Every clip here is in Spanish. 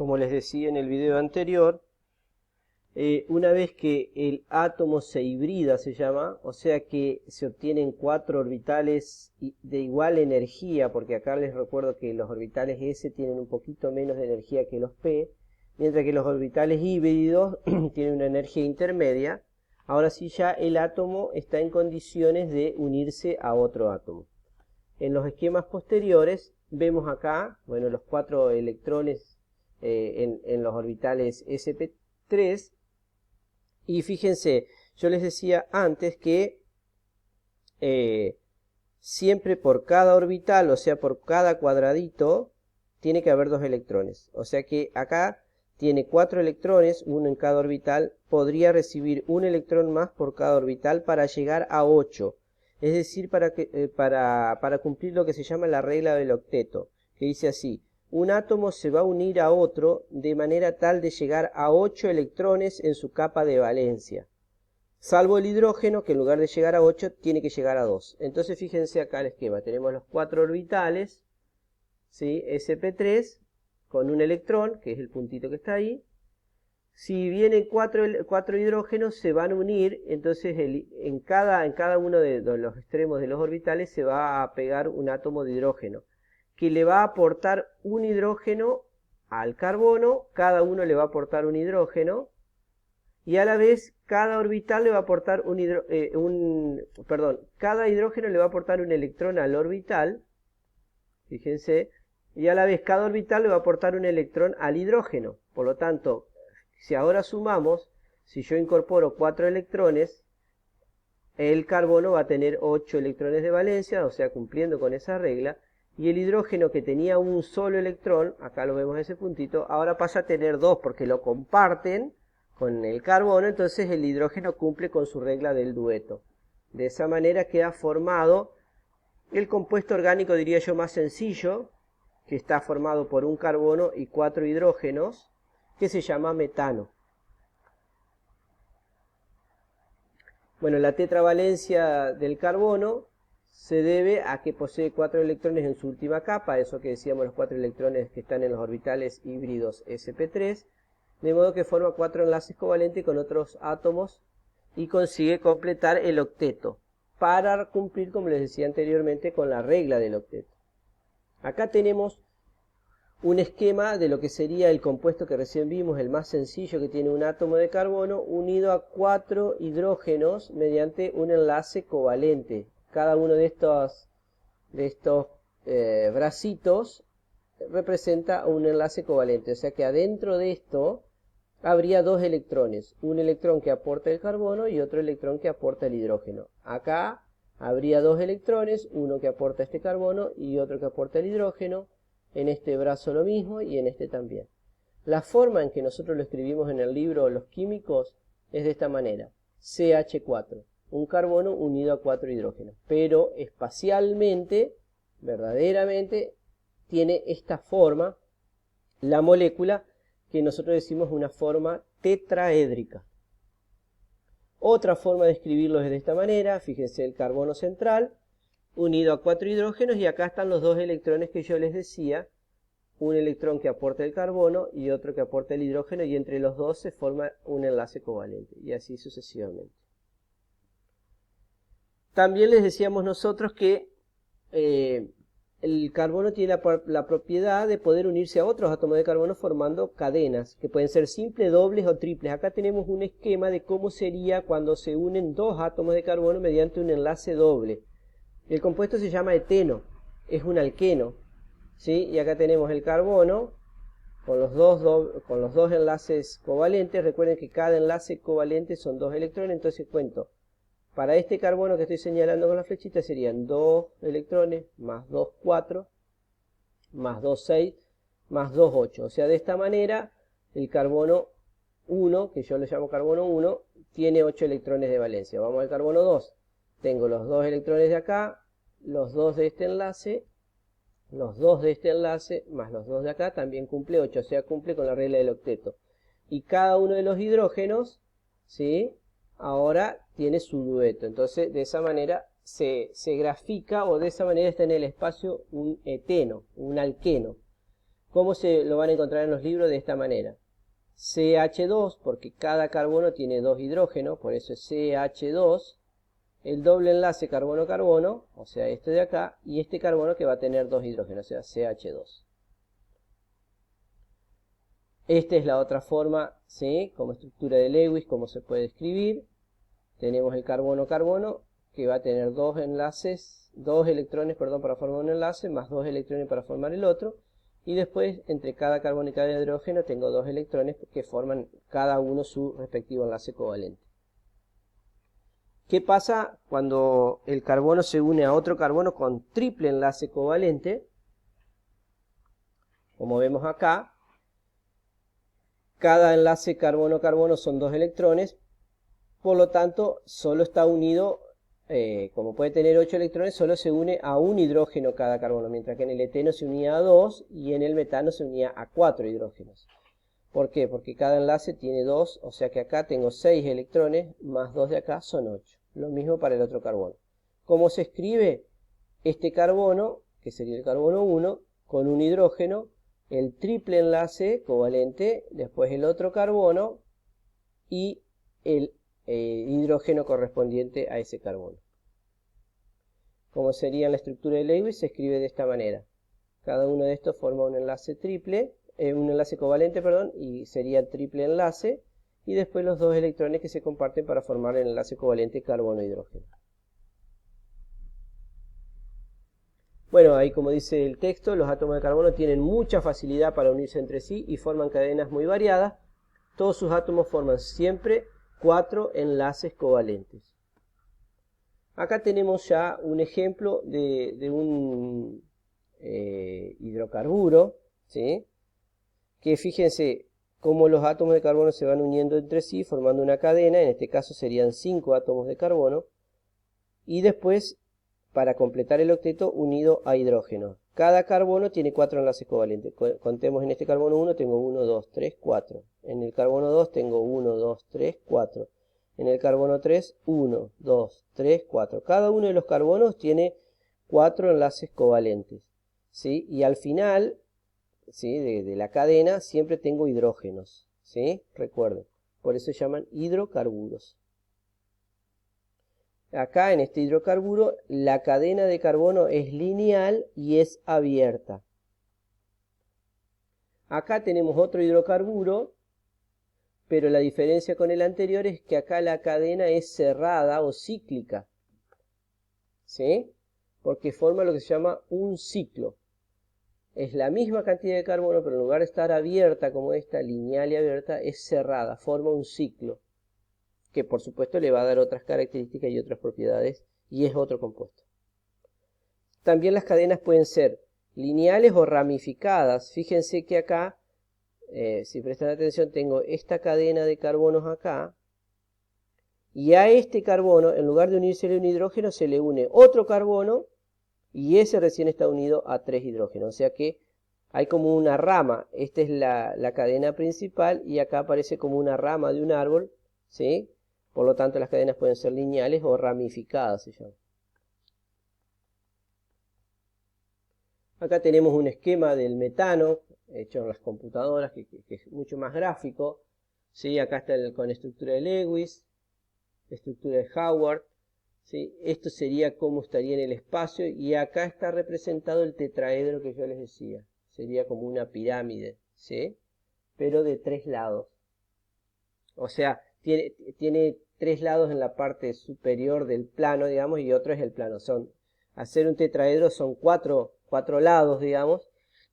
Como les decía en el video anterior, una vez que el átomo se hibrida, se llama, o sea que se obtienen 4 orbitales de igual energía, porque acá les recuerdo que los orbitales S tienen un poquito menos de energía que los P, mientras que los orbitales híbridos tienen una energía intermedia. Ahora sí ya el átomo está en condiciones de unirse a otro átomo. En los esquemas posteriores vemos acá, bueno, los 4 electrones en los orbitales sp3. Y fíjense, yo les decía antes que siempre por cada orbital, o sea, por cada cuadradito, tiene que haber 2 electrones. O sea que acá tiene 4 electrones, uno en cada orbital, podría recibir un electrón más por cada orbital para llegar a 8. Es decir, para cumplir lo que se llama la regla del octeto, que dice así: un átomo se va a unir a otro de manera tal de llegar a 8 electrones en su capa de valencia, salvo el hidrógeno, que en lugar de llegar a 8 tiene que llegar a 2. Entonces fíjense acá el esquema, tenemos los 4 orbitales, ¿sí? sp3 con un electrón, que es el puntito que está ahí. Si vienen 4 hidrógenos, se van a unir, entonces en cada uno de los extremos de los orbitales se va a pegar un átomo de hidrógeno, que le va a aportar un hidrógeno al carbono, cada uno le va a aportar un hidrógeno, y a la vez cada orbital le va a aportar cada hidrógeno le va a aportar un electrón al orbital, fíjense, y a la vez cada orbital le va a aportar un electrón al hidrógeno. Por lo tanto, si ahora sumamos, si yo incorporo 4 electrones, el carbono va a tener 8 electrones de valencia, o sea, cumpliendo con esa regla, y el hidrógeno, que tenía un solo electrón, acá lo vemos ese puntito, ahora pasa a tener 2 porque lo comparten con el carbono, entonces el hidrógeno cumple con su regla del dueto. De esa manera queda formado el compuesto orgánico, diría yo, más sencillo, que está formado por un carbono y 4 hidrógenos, que se llama metano. Bueno, la tetravalencia del carbono se debe a que posee 4 electrones en su última capa, eso que decíamos, los 4 electrones que están en los orbitales híbridos sp3, de modo que forma 4 enlaces covalentes con otros átomos y consigue completar el octeto, para cumplir, como les decía anteriormente, con la regla del octeto. Acá tenemos un esquema de lo que sería el compuesto que recién vimos, el más sencillo, que tiene un átomo de carbono unido a 4 hidrógenos mediante un enlace covalente. Cada uno de estos bracitos representa un enlace covalente, o sea que adentro de esto habría 2 electrones, un electrón que aporta el carbono y otro electrón que aporta el hidrógeno. Acá habría 2 electrones, uno que aporta este carbono y otro que aporta el hidrógeno. En este brazo lo mismo y en este también. La forma en que nosotros lo escribimos en el libro Los Químicos es de esta manera: CH4, un carbono unido a 4 hidrógenos, pero espacialmente, verdaderamente, tiene esta forma, la molécula, que nosotros decimos una forma tetraédrica. Otra forma de escribirlo es de esta manera: fíjense, el carbono central unido a 4 hidrógenos, y acá están los 2 electrones que yo les decía, un electrón que aporta el carbono y otro que aporta el hidrógeno, y entre los dos se forma un enlace covalente, y así sucesivamente. También les decíamos nosotros que el carbono tiene la propiedad de poder unirse a otros átomos de carbono formando cadenas, que pueden ser simples, dobles o triples. Acá tenemos un esquema de cómo sería cuando se unen 2 átomos de carbono mediante un enlace doble. El compuesto se llama eteno, es un alqueno, ¿sí? Y acá tenemos el carbono con los dos enlaces covalentes. Recuerden que cada enlace covalente son 2 electrones, entonces cuento. Para este carbono que estoy señalando con la flechita serían 2 electrones, más 2, 4, más 2, 6, más 2, 8. O sea, de esta manera el carbono 1, que yo le llamo carbono 1, tiene 8 electrones de valencia. Vamos al carbono 2. Tengo los 2 electrones de acá, los 2 de este enlace, los 2 de este enlace, más los 2 de acá, también cumple 8, o sea, cumple con la regla del octeto. Y cada uno de los hidrógenos, ¿sí?, ahora tiene su dueto. Entonces, de esa manera se grafica, o de esa manera está en el espacio un eteno, un alqueno. ¿Cómo se lo van a encontrar en los libros? De esta manera. CH2, porque cada carbono tiene 2 hidrógenos, por eso es CH2. El doble enlace carbono-carbono, o sea, este de acá, y este carbono que va a tener 2 hidrógenos, o sea, CH2. Esta es la otra forma, ¿sí? Como estructura de Lewis, como se puede escribir. Tenemos el carbono-carbono, que va a tener 2 electrones, para formar un enlace, más 2 electrones para formar el otro. Y después, entre cada carbono y cada hidrógeno, tengo 2 electrones que forman cada uno su respectivo enlace covalente. ¿Qué pasa cuando el carbono se une a otro carbono con triple enlace covalente? Como vemos acá, cada enlace carbono-carbono son 2 electrones, por lo tanto, solo está unido, como puede tener 8 electrones, solo se une a un hidrógeno cada carbono, mientras que en el eteno se unía a 2 y en el metano se unía a 4 hidrógenos. ¿Por qué? Porque cada enlace tiene 2, o sea que acá tengo 6 electrones, más 2 de acá son 8. Lo mismo para el otro carbono. ¿Cómo se escribe? Este carbono, que sería el carbono 1, con un hidrógeno, el triple enlace covalente, después el otro carbono y el hidrógeno correspondiente a ese carbono. Como sería la estructura de Lewis, se escribe de esta manera. Cada uno de estos forma un enlace covalente, y sería el triple enlace, y después los 2 electrones que se comparten para formar el enlace covalente carbono-hidrógeno. Bueno, ahí como dice el texto, los átomos de carbono tienen mucha facilidad para unirse entre sí y forman cadenas muy variadas. Todos sus átomos forman siempre 4 enlaces covalentes. Acá tenemos ya un ejemplo de un hidrocarburo, ¿sí? Que fíjense cómo los átomos de carbono se van uniendo entre sí formando una cadena, en este caso serían 5 átomos de carbono, y después, para completar el octeto, unido a hidrógeno. Cada carbono tiene 4 enlaces covalentes. Contemos en este carbono 1, tengo 1, 2, 3, 4. En el carbono 2 tengo 1, 2, 3, 4. En el carbono 3, 1, 2, 3, 4. Cada uno de los carbonos tiene 4 enlaces covalentes, ¿sí? Y al final, ¿sí?, de la cadena siempre tengo hidrógenos, ¿sí? Recuerden, por eso se llaman hidrocarburos. Acá en este hidrocarburo la cadena de carbono es lineal y es abierta. Acá tenemos otro hidrocarburo, pero la diferencia con el anterior es que acá la cadena es cerrada o cíclica, ¿sí? Porque forma lo que se llama un ciclo. Es la misma cantidad de carbono, pero en lugar de estar abierta como esta, lineal y abierta, es cerrada, forma un ciclo, que por supuesto le va a dar otras características y otras propiedades, y es otro compuesto. También las cadenas pueden ser lineales o ramificadas. Fíjense que acá, si prestan atención, tengo esta cadena de carbonos acá, y a este carbono, en lugar de unírsele un hidrógeno, se le une otro carbono, y ese recién está unido a 3 hidrógenos. O sea que hay como una rama. Esta es la cadena principal, y acá aparece como una rama de un árbol, ¿sí? Por lo tanto, las cadenas pueden ser lineales o ramificadas, se llama. Acá tenemos un esquema del metano, hecho en las computadoras, que es mucho más gráfico, ¿sí? Acá está con estructura de Lewis, estructura de Howard, ¿sí? Esto sería cómo estaría en el espacio, y acá está representado el tetraedro que yo les decía. Sería como una pirámide, ¿sí? Pero de 3 lados. O sea, tiene 3 lados en la parte superior del plano, digamos, y otro es el plano. Hacer un tetraedro son 4 lados, digamos.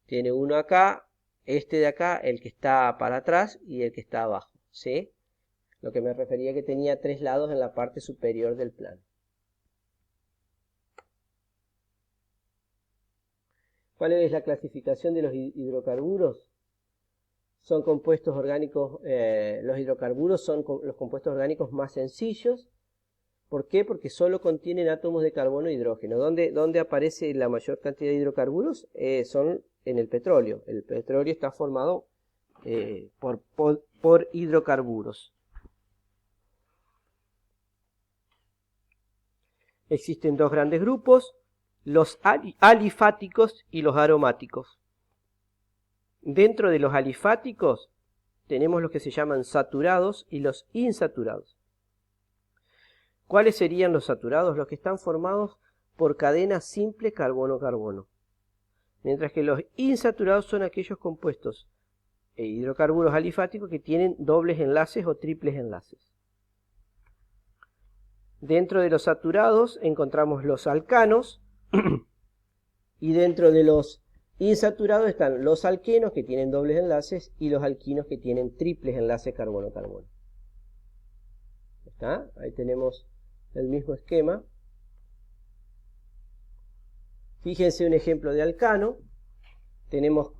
Tiene uno acá, este de acá, el que está para atrás y el que está abajo, ¿sí? Lo que me refería que tenía 3 lados en la parte superior del plano. ¿Cuál es la clasificación de los hidrocarburos? Son compuestos orgánicos, los hidrocarburos son los compuestos orgánicos más sencillos. ¿Por qué? Porque solo contienen átomos de carbono e hidrógeno. ¿Dónde aparece la mayor cantidad de hidrocarburos? Son en el petróleo. El petróleo está formado por hidrocarburos. Existen 2 grandes grupos, los alifáticos y los aromáticos. Dentro de los alifáticos tenemos los que se llaman saturados y los insaturados. ¿Cuáles serían los saturados? Los que están formados por cadena simple carbono-carbono. Mientras que los insaturados son aquellos compuestos hidrocarburos alifáticos que tienen dobles enlaces o triples enlaces. Dentro de los saturados encontramos los alcanos y dentro de los insaturados están los alquenos que tienen dobles enlaces y los alquinos que tienen triples enlaces carbono-carbono. ¿Está? Ahí tenemos el mismo esquema. Fíjense un ejemplo de alcano. Tenemos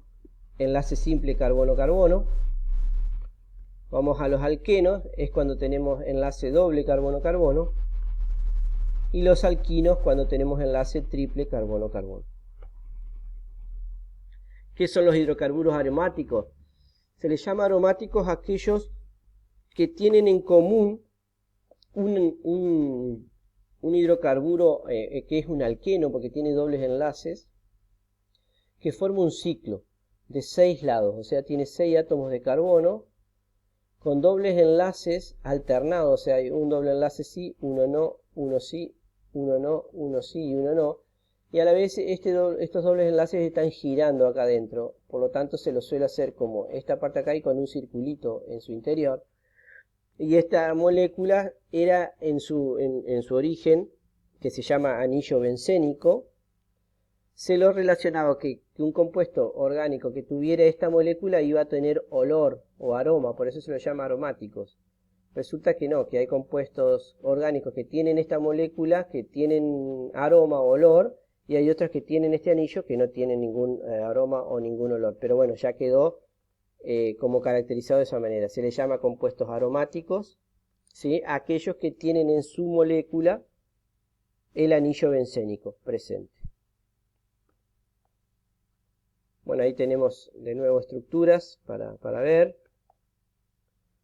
enlace simple carbono-carbono. Vamos a los alquenos, es cuando tenemos enlace doble carbono-carbono. Y los alquinos cuando tenemos enlace triple carbono-carbono. ¿Qué son los hidrocarburos aromáticos? Se les llama aromáticos a aquellos que tienen en común un hidrocarburo que es un alqueno porque tiene dobles enlaces, que forma un ciclo de 6 lados, o sea, tiene 6 átomos de carbono con dobles enlaces alternados, o sea, hay un doble enlace sí, uno no, uno sí, uno no, uno sí y uno no. Y a la vez estos dobles enlaces están girando acá adentro, por lo tanto se lo suele hacer como esta parte acá y con un circulito en su interior. Y esta molécula era en su origen, que se llama anillo bencénico, se lo relacionaba que un compuesto orgánico que tuviera esta molécula iba a tener olor o aroma, por eso se lo llama aromáticos. Resulta que no, que hay compuestos orgánicos que tienen esta molécula, que tienen aroma o olor, y hay otros que tienen este anillo que no tienen ningún aroma o ningún olor. Pero bueno, ya quedó como caracterizado de esa manera. Se les llama compuestos aromáticos, ¿sí? Aquellos que tienen en su molécula el anillo bencénico presente. Bueno, ahí tenemos de nuevo estructuras para ver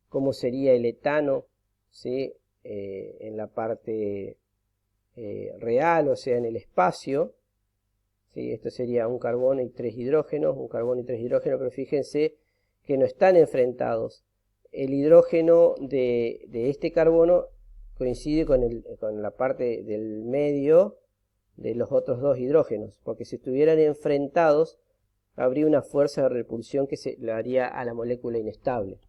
cómo sería el etano, ¿sí? En la parte real, o sea, en el espacio. ¿Sí? Esto sería un carbono y 3 hidrógenos, un carbono y 3 hidrógenos, pero fíjense que no están enfrentados. El hidrógeno de este carbono coincide con la parte del medio de los otros 2 hidrógenos, porque si estuvieran enfrentados, habría una fuerza de repulsión que se le haría a la molécula inestable.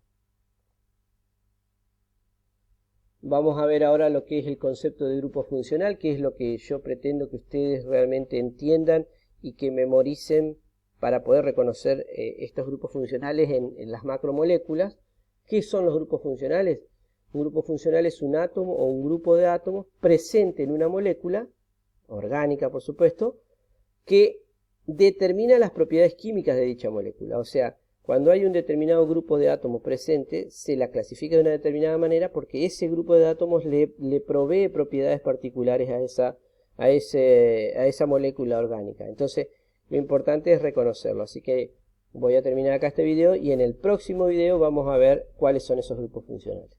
Vamos a ver ahora lo que es el concepto de grupo funcional, que es lo que yo pretendo que ustedes realmente entiendan y que memoricen para poder reconocer estos grupos funcionales en las macromoléculas. ¿Qué son los grupos funcionales? Un grupo funcional es un átomo o un grupo de átomos presente en una molécula, orgánica por supuesto, que determina las propiedades químicas de dicha molécula. O sea, cuando hay un determinado grupo de átomos presente, se la clasifica de una determinada manera porque ese grupo de átomos le provee propiedades particulares a esa molécula orgánica. Entonces, lo importante es reconocerlo. Así que voy a terminar acá este video y en el próximo video vamos a ver cuáles son esos grupos funcionales.